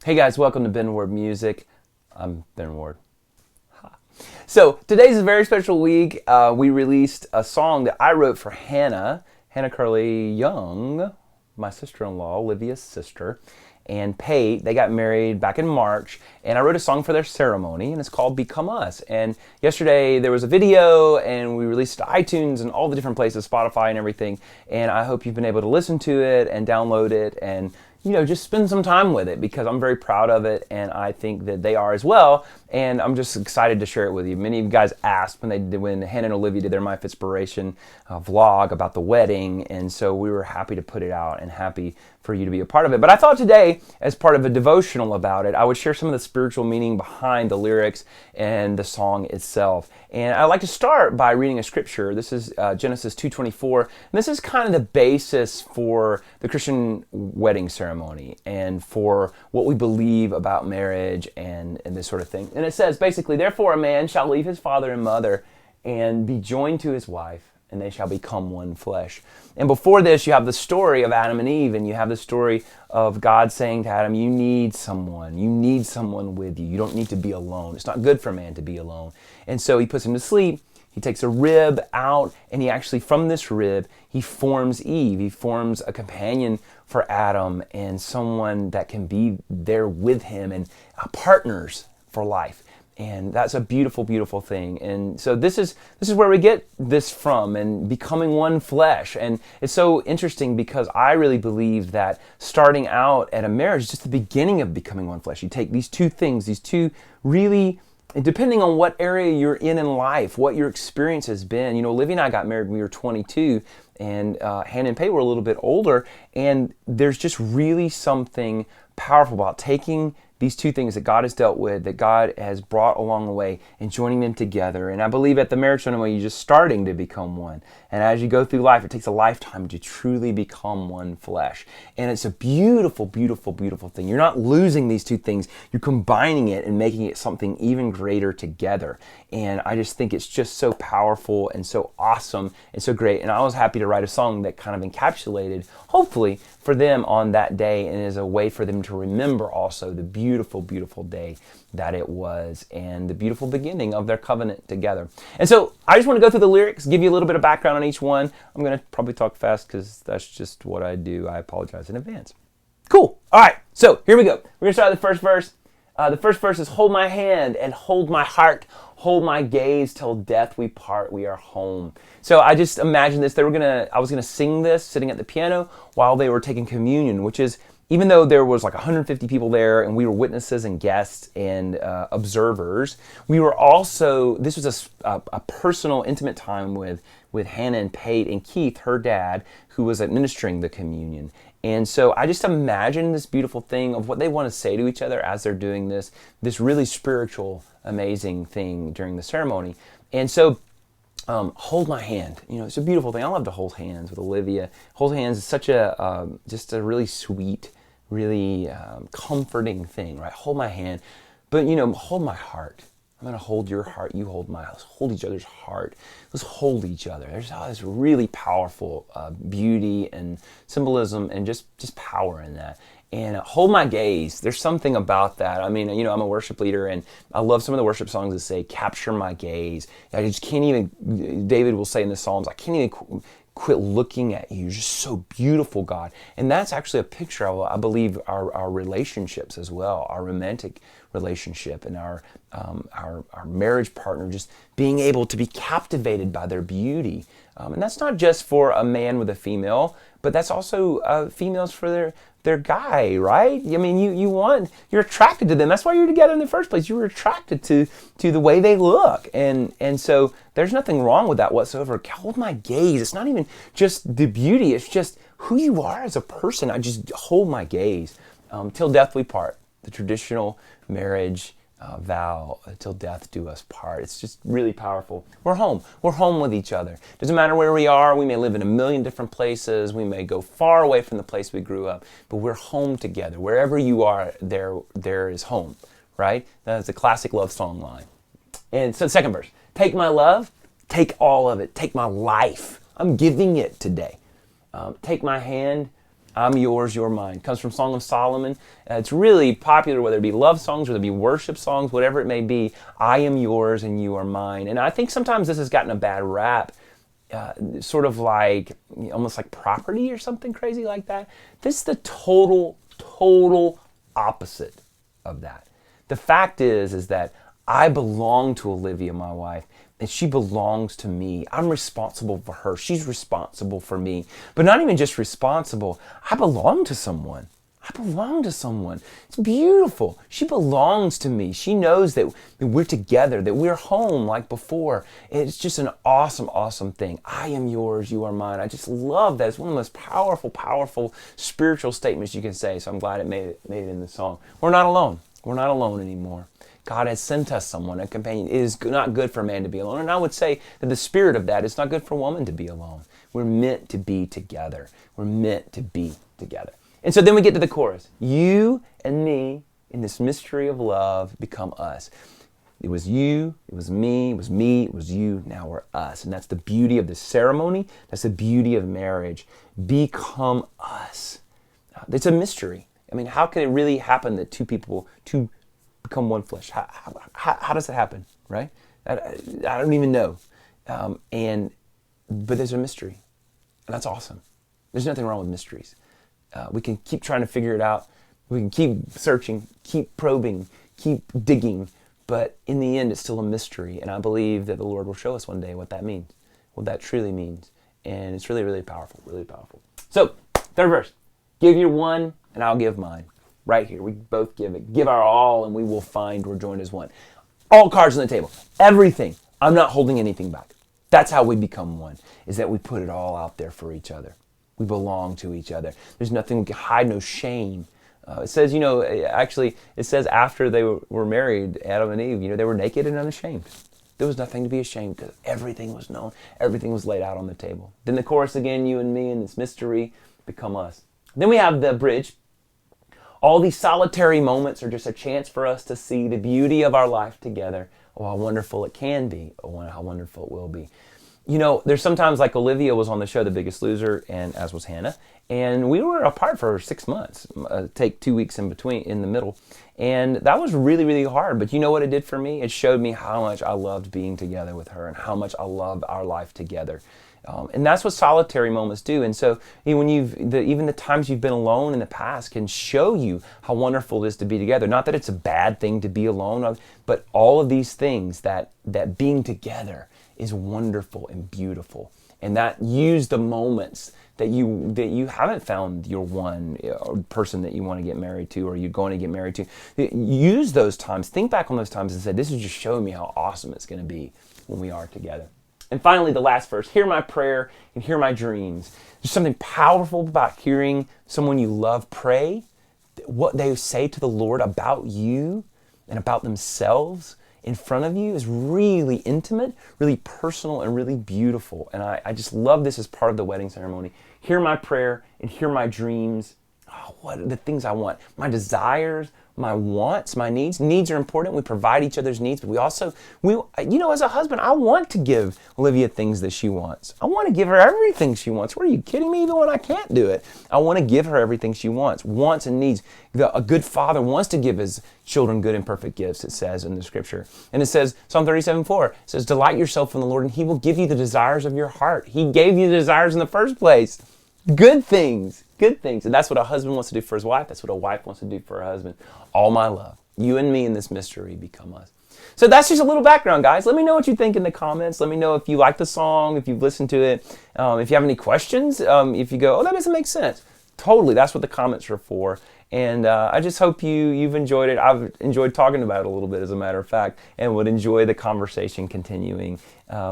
Hey guys, welcome to Ben Ward Music. I'm Ben Ward. So today's a very special week. We released a song that I wrote for Hannah Curley Young, my sister-in-law, Olivia's sister, and Pate. They got married back in March, and I wrote a song for their ceremony, and it's called Become Us. And yesterday there was a video, and we released it to iTunes and all the different places, Spotify and everything, and I hope you've been able to listen to it and download it and just spend some time with it, because I'm very proud of it, and I think that they are as well, and I'm just excited to share it with you. Many of you guys asked when Hannah and Olivia did their My Fitspiration vlog about the wedding, and so we were happy to put it out and happy for you to be a part of it. But I thought today, as part of a devotional about it, I would share some of the spiritual meaning behind the lyrics and the song itself. And I'd like to start by reading a scripture. This is Genesis 2:24, and this is kind of the basis for the Christian wedding ceremony and for what we believe about marriage and this sort of thing. And it says, basically, therefore a man shall leave his father and mother and be joined to his wife, and they shall become one flesh. And before this, you have the story of Adam and Eve, and you have the story of God saying to Adam, you need someone with you. You don't need to be alone. It's not good for man to be alone. And so he puts him to sleep. He takes a rib out, and he actually, from this rib, he forms Eve. He forms a companion for Adam and someone that can be there with him and partners for life. And that's a beautiful, beautiful thing. And so this is where we get this from, and becoming one flesh. And it's so interesting because I really believe that starting out at a marriage is just the beginning of becoming one flesh. You take these two things, these two really, depending on what area you're in life, what your experience has been. Olivia and I got married when we were 22, and Hannah and Pate were a little bit older. And there's just really something powerful about taking these two things that God has dealt with, that God has brought along the way, and joining them together. And I believe at the marriage ceremony, you're just starting to become one. And as you go through life, it takes a lifetime to truly become one flesh. And it's a beautiful, beautiful, beautiful thing. You're not losing these two things. You're combining it and making it something even greater together. And I just think it's just so powerful and so awesome and so great. And I was happy to write a song that kind of encapsulated, hopefully, for them on that day, and is a way for them to remember also the beautiful, beautiful day that it was, and the beautiful beginning of their covenant together. And so I just want to go through the lyrics, give you a little bit of background on each one. I'm going to probably talk fast because that's just what I do. I apologize in advance. Cool. All right. So here we go. We're going to start with the first verse. The first verse is, hold my hand and hold my heart, hold my gaze till death we part, we are home. So I just imagine this. I was going to sing this sitting at the piano while they were taking communion, which is, even though there was like 150 people there and we were witnesses and guests and observers, we were also, this was a personal, intimate time with Hannah and Pate and Keith, her dad, who was administering the communion. And so I just imagine this beautiful thing of what they want to say to each other as they're doing this really spiritual, amazing thing during the ceremony. And so hold my hand. It's a beautiful thing. I love to hold hands with Olivia. Hold hands is such just a really sweet, really comforting thing, right? Hold my hand. But, hold my heart. I'm going to hold your heart. You hold mine. Let's hold each other's heart. Let's hold each other. There's this really powerful beauty and symbolism and just power in that. And hold my gaze. There's something about that. I'm a worship leader, and I love some of the worship songs that say, capture my gaze. I just can't even, David will say in the Psalms, I can't even quit looking at you. You're just so beautiful, God. And that's actually a picture of, I believe, our relationships as well, our romantic relationship and our marriage partner, just being able to be captivated by their beauty. And that's not just for a man with a female, but that's also females for their guy, right? You're attracted to them. That's why you're together in the first place. You were attracted to the way they look. And so there's nothing wrong with that whatsoever. Hold my gaze. It's not even just the beauty. It's just who you are as a person. I just hold my gaze. Till death we part. The traditional marriage vow, till death do us part. It's just really powerful. We're home. We're home with each other. Doesn't matter where we are. We may live in a million different places. We may go far away from the place we grew up, but we're home together. Wherever you are, there is home, right? That's a classic love song line. And so the second verse, take my love, take all of it, take my life. I'm giving it today. Take my hand, I'm yours, you're mine. It comes from Song of Solomon. It's really popular, whether it be love songs, whether it be worship songs, whatever it may be. I am yours and you are mine. And I think sometimes this has gotten a bad rap, sort of like, almost like property or something crazy like that. This is the total opposite of that. The fact is that I belong to Olivia, my wife, and she belongs to me. I'm responsible for her. She's responsible for me. But not even just responsible. I belong to someone. I belong to someone. It's beautiful. She belongs to me. She knows that we're together, that we're home like before. It's just an awesome thing. I am yours, you are mine. I just love that. It's one of the most powerful spiritual statements you can say. So I'm glad it made it in the song. We're not alone. We're not alone anymore. God has sent us someone, a companion. It is not good for a man to be alone. And I would say that the spirit of that, it's not good for a woman to be alone. We're meant to be together. We're meant to be together. And so then we get to the chorus. You and me in this mystery of love become us. It was you, it was me, it was you, now we're us. And that's the beauty of the ceremony. That's the beauty of marriage. Become us. It's a mystery. I mean, how can it really happen that two become one flesh? How does it happen, right? I don't even know. But there's a mystery, and that's awesome. There's nothing wrong with mysteries. We can keep trying to figure it out. We can keep searching, keep probing, keep digging, but in the end, it's still a mystery, and I believe that the Lord will show us one day what that means, what that truly means, and it's really powerful, really powerful. So, third verse, give your one, and I'll give mine. Right here, we both give it. Give our all, and we will find we're joined as one. All cards on the table. Everything. I'm not holding anything back. That's how we become one, is that we put it all out there for each other. We belong to each other. There's nothing we can hide, no shame. It says, it says after they were married, Adam and Eve, they were naked and unashamed. There was nothing to be ashamed because everything was known. Everything was laid out on the table. Then the chorus again, you and me in this mystery become us. Then we have the bridge. All these solitary moments are just a chance for us to see the beauty of our life together. Oh, how wonderful it can be. Oh, how wonderful it will be. There's sometimes, like Olivia was on the show, The Biggest Loser, and as was Hannah, and we were apart for 6 months, take 2 weeks in the middle, and that was really hard. But you know what it did for me? It showed me how much I loved being together with her and how much I loved our life together. And that's what solitary moments do. And so when even the times you've been alone in the past can show you how wonderful it is to be together. Not that it's a bad thing to be alone, but all of these things that being together is wonderful and beautiful. And that use the moments that you haven't found your one person that you want to get married to or you're going to get married to. Use those times. Think back on those times and say, this is just showing me how awesome it's going to be when we are together. And finally, the last verse, hear my prayer and hear my dreams. There's something powerful about hearing someone you love pray, what they say to the Lord about you and about themselves in front of you is really intimate, really personal, and really beautiful. And I just love this as part of the wedding ceremony. Hear my prayer and hear my dreams. Oh, what are the things I want? My desires, my wants, my needs. Needs are important. We provide each other's needs, but we also, as a husband, I want to give Olivia things that she wants. I want to give her everything she wants. What, are you kidding me? Even when I can't do it, I want to give her everything she wants and needs. A good father wants to give his children good and perfect gifts, it says in the scripture. And it says, Psalm 37:4, it says, delight yourself in the Lord and he will give you the desires of your heart. He gave you the desires in the first place. Good things. And that's what a husband wants to do for his wife. That's what a wife wants to do for her husband. All my love. You and me in this mystery become us. So that's just a little background, guys. Let me know what you think in the comments. Let me know if you like the song, if you've listened to it. If you have any questions, if you go, that doesn't make sense. Totally, that's what the comments are for. And I just hope you've enjoyed it. I've enjoyed talking about it a little bit, as a matter of fact, and would enjoy the conversation continuing.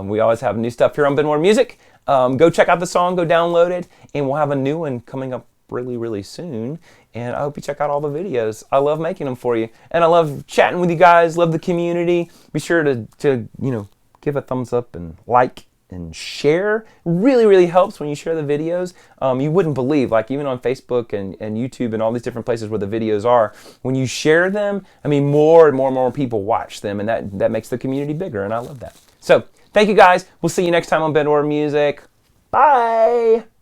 We always have new stuff here on Benmore Music. Go check out the song, go download it, and we'll have a new one coming up really soon. And I hope you check out all the videos. I love making them for you. And I love chatting with you guys, love the community. Be sure to give a thumbs up and like and share. Really helps when you share the videos. You wouldn't believe, like even on Facebook and YouTube and all these different places where the videos are, when you share them, more and more people watch them, and that makes the community bigger, and I love that. So thank you guys. We'll see you next time on Benmore Music. Bye.